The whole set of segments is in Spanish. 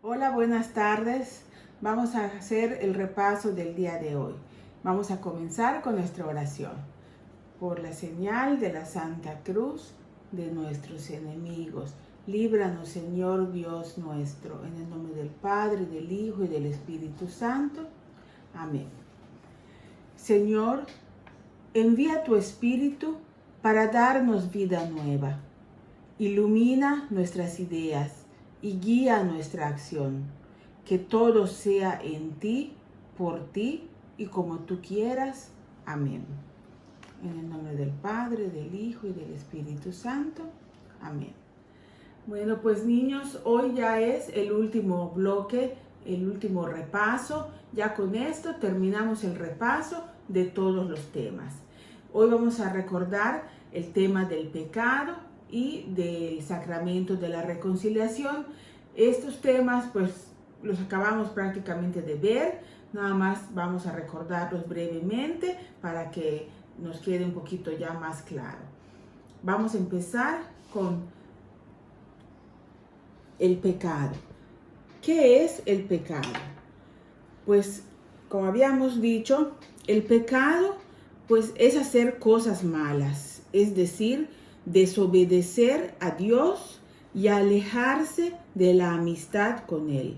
Hola, buenas tardes. Vamos a hacer el repaso del día de hoy. Vamos a comenzar con nuestra oración. Por la señal de la Santa Cruz de nuestros enemigos, líbranos, Señor Dios nuestro, en el nombre del Padre, del Hijo y del Espíritu Santo. Amén. Señor, envía tu Espíritu para darnos vida nueva. Ilumina nuestras ideas y guía nuestra acción. Que todo sea en ti, por ti y como tú quieras. Amén. En el nombre del Padre, del Hijo y del Espíritu Santo. Amén. Bueno, pues niños, hoy ya es el último bloque, el último repaso. Ya con esto terminamos el repaso de todos los temas. Hoy vamos a recordar el tema del pecado y del sacramento de la reconciliación. Estos temas pues los acabamos prácticamente de ver, nada más vamos a recordarlos brevemente para que nos quede un poquito ya más claro. Vamos a empezar con el pecado. ¿Qué es el pecado? Pues como habíamos dicho, el pecado pues es hacer cosas malas, es decir, desobedecer a Dios y alejarse de la amistad con Él.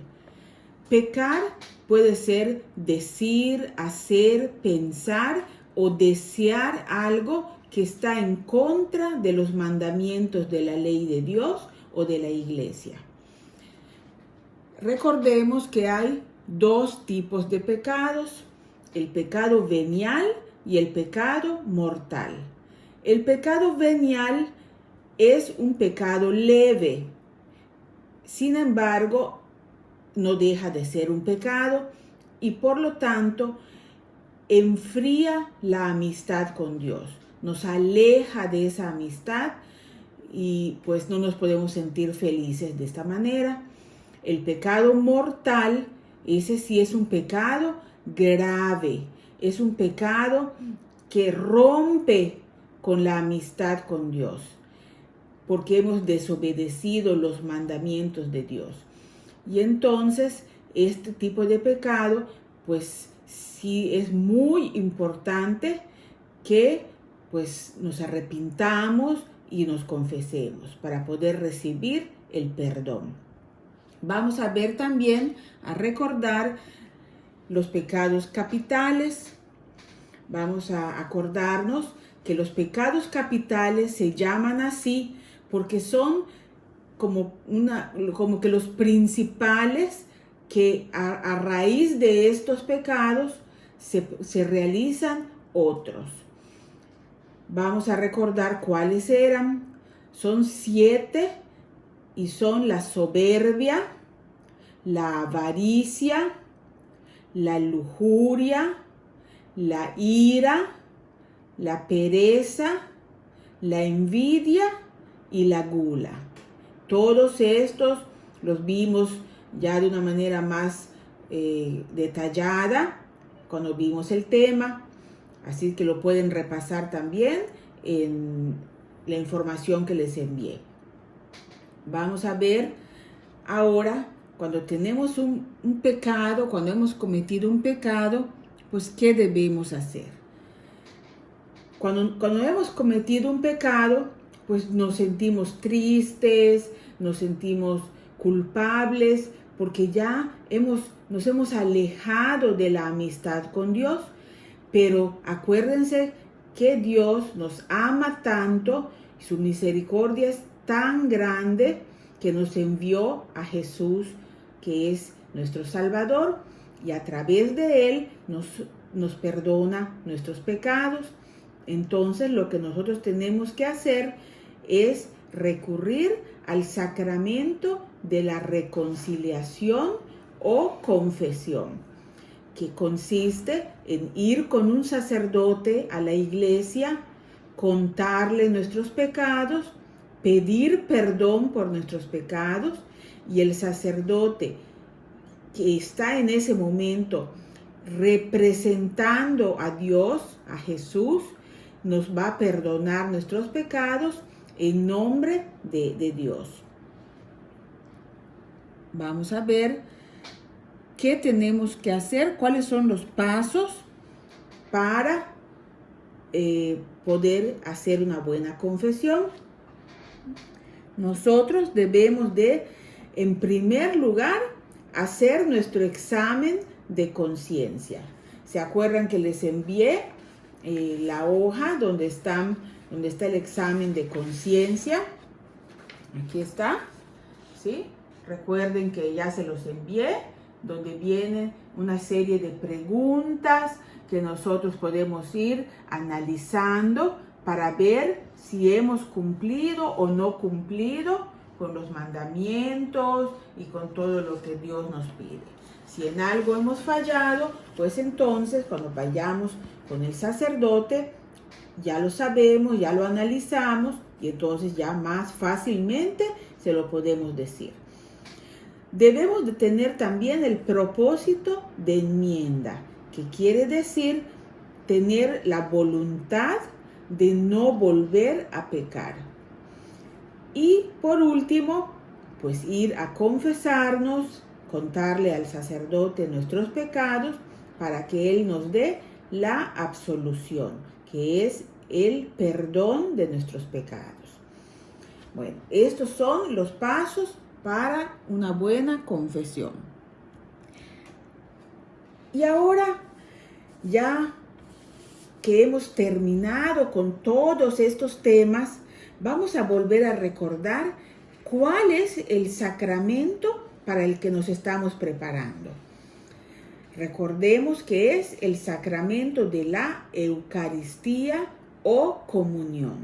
Pecar puede ser decir, hacer, pensar o desear algo que está en contra de los mandamientos de la ley de Dios o de la iglesia. Recordemos que hay dos tipos de pecados, el pecado venial y el pecado mortal. El pecado venial es un pecado leve, sin embargo, no deja de ser un pecado y por lo tanto enfría la amistad con Dios, nos aleja de esa amistad y pues no nos podemos sentir felices de esta manera. El pecado mortal, ese sí es un pecado grave, es un pecado que rompe con la amistad con Dios, porque hemos desobedecido los mandamientos de Dios. Y entonces este tipo de pecado, pues sí es muy importante que pues nos arrepintamos y nos confesemos para poder recibir el perdón. Vamos a ver también, a recordar los pecados capitales. Vamos a acordarnos que los pecados capitales se llaman así porque son como que los principales que a raíz de estos pecados se realizan otros. Vamos a recordar cuáles eran. Son 7 y son la soberbia, la avaricia, la lujuria, la ira, la pereza, la envidia y la gula. Todos estos los vimos ya de una manera más detallada cuando vimos el tema, así que lo pueden repasar también en la información que les envié. Vamos a ver ahora, cuando tenemos un pecado, cuando hemos cometido un pecado, pues ¿qué debemos hacer? Cuando hemos cometido un pecado, pues nos sentimos tristes, nos sentimos culpables, porque ya nos hemos alejado de la amistad con Dios. Pero acuérdense que Dios nos ama tanto, y su misericordia es tan grande que nos envió a Jesús, que es nuestro Salvador, y a través de Él nos perdona nuestros pecados. Entonces lo que nosotros tenemos que hacer es recurrir al sacramento de la reconciliación o confesión, que consiste en ir con un sacerdote a la iglesia, contarle nuestros pecados, pedir perdón por nuestros pecados, y el sacerdote que está en ese momento representando a Dios, a Jesús, nos va a perdonar nuestros pecados en nombre de Dios. vamos a ver qué tenemos que hacer, cuáles son los pasos para poder hacer una buena confesión. Nosotros debemos de, en primer lugar, hacer nuestro examen de conciencia. ¿Se acuerdan que les envié la hoja donde está el examen de conciencia? Aquí está, ¿sí? Recuerden que ya se los envié, donde vienen una serie de preguntas que nosotros podemos ir analizando para ver si hemos cumplido o no cumplido con los mandamientos y con todo lo que Dios nos pide. Si en algo hemos fallado, pues entonces cuando vayamos con el sacerdote, ya lo sabemos, ya lo analizamos y entonces ya más fácilmente se lo podemos decir. Debemos de tener también el propósito de enmienda, que quiere decir tener la voluntad de no volver a pecar. Y por último, pues ir a confesarnos, contarle al sacerdote nuestros pecados para que Él nos dé la absolución, que es el perdón de nuestros pecados. Bueno, estos son los pasos para una buena confesión. Y ahora, ya que hemos terminado con todos estos temas, vamos a volver a recordar cuál es el sacramento para el que nos estamos preparando. Recordemos que es el sacramento de la Eucaristía o comunión.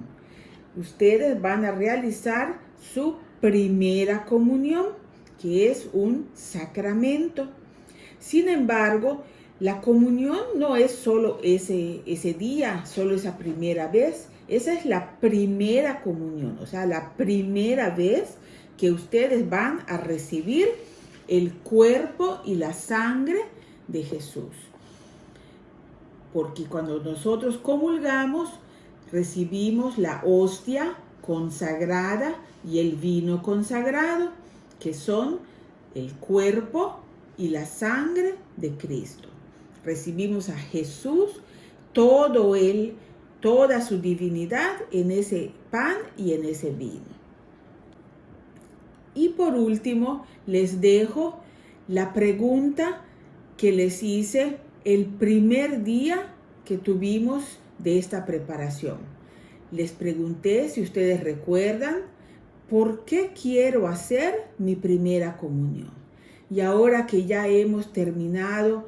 Ustedes van a realizar su primera comunión, que es un sacramento. Sin embargo, la comunión no es solo ese día, solo esa primera vez. Esa es la primera comunión, o sea, la primera vez que ustedes van a recibir el cuerpo y la sangre de Jesús. Porque cuando nosotros comulgamos, recibimos la hostia consagrada y el vino consagrado, que son el cuerpo y la sangre de Cristo. Recibimos a Jesús, toda su divinidad en ese pan y en ese vino. Y por último, les dejo la pregunta que les hice el primer día que tuvimos de esta preparación. Les pregunté, si ustedes recuerdan, ¿por qué quiero hacer mi primera comunión? Y ahora que ya hemos terminado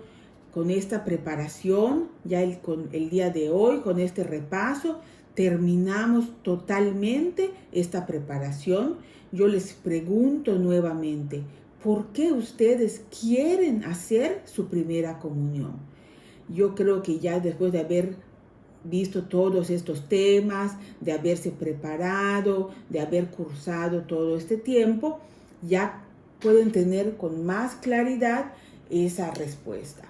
con esta preparación, ya el día de hoy, con este repaso, terminamos totalmente esta preparación. Yo les pregunto nuevamente, ¿por qué ustedes quieren hacer su primera comunión? Yo creo que ya después de haber visto todos estos temas, de haberse preparado, de haber cursado todo este tiempo, ya pueden tener con más claridad esa respuesta.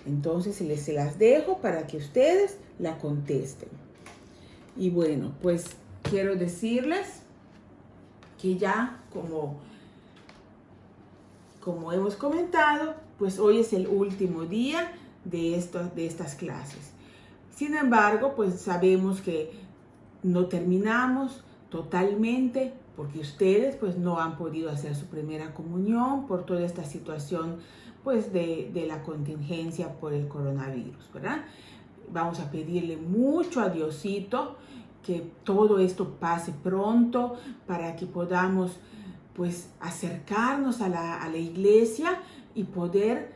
Entonces se las dejo para que ustedes la contesten. Y bueno, pues quiero decirles que ya como hemos comentado, pues hoy es el último día de estas clases. Sin embargo, pues sabemos que no terminamos totalmente porque ustedes pues no han podido hacer su primera comunión por toda esta situación pues de la contingencia por el coronavirus, ¿verdad? Vamos a pedirle mucho a Diosito que todo esto pase pronto para que podamos pues acercarnos a la iglesia y poder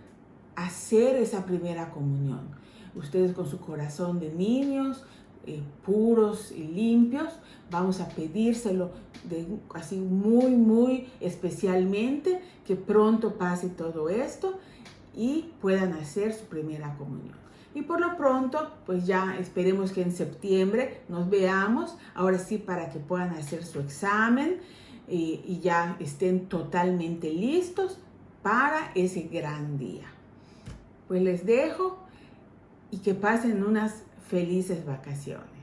hacer esa primera comunión. Ustedes con su corazón de niños, puros y limpios, vamos a pedírselo así muy especialmente, que pronto pase todo esto y puedan hacer su primera comunión. Y por lo pronto, pues ya esperemos que en septiembre nos veamos, ahora sí, para que puedan hacer su examen y ya estén totalmente listos para ese gran día. Pues les dejo y que pasen unas felices vacaciones.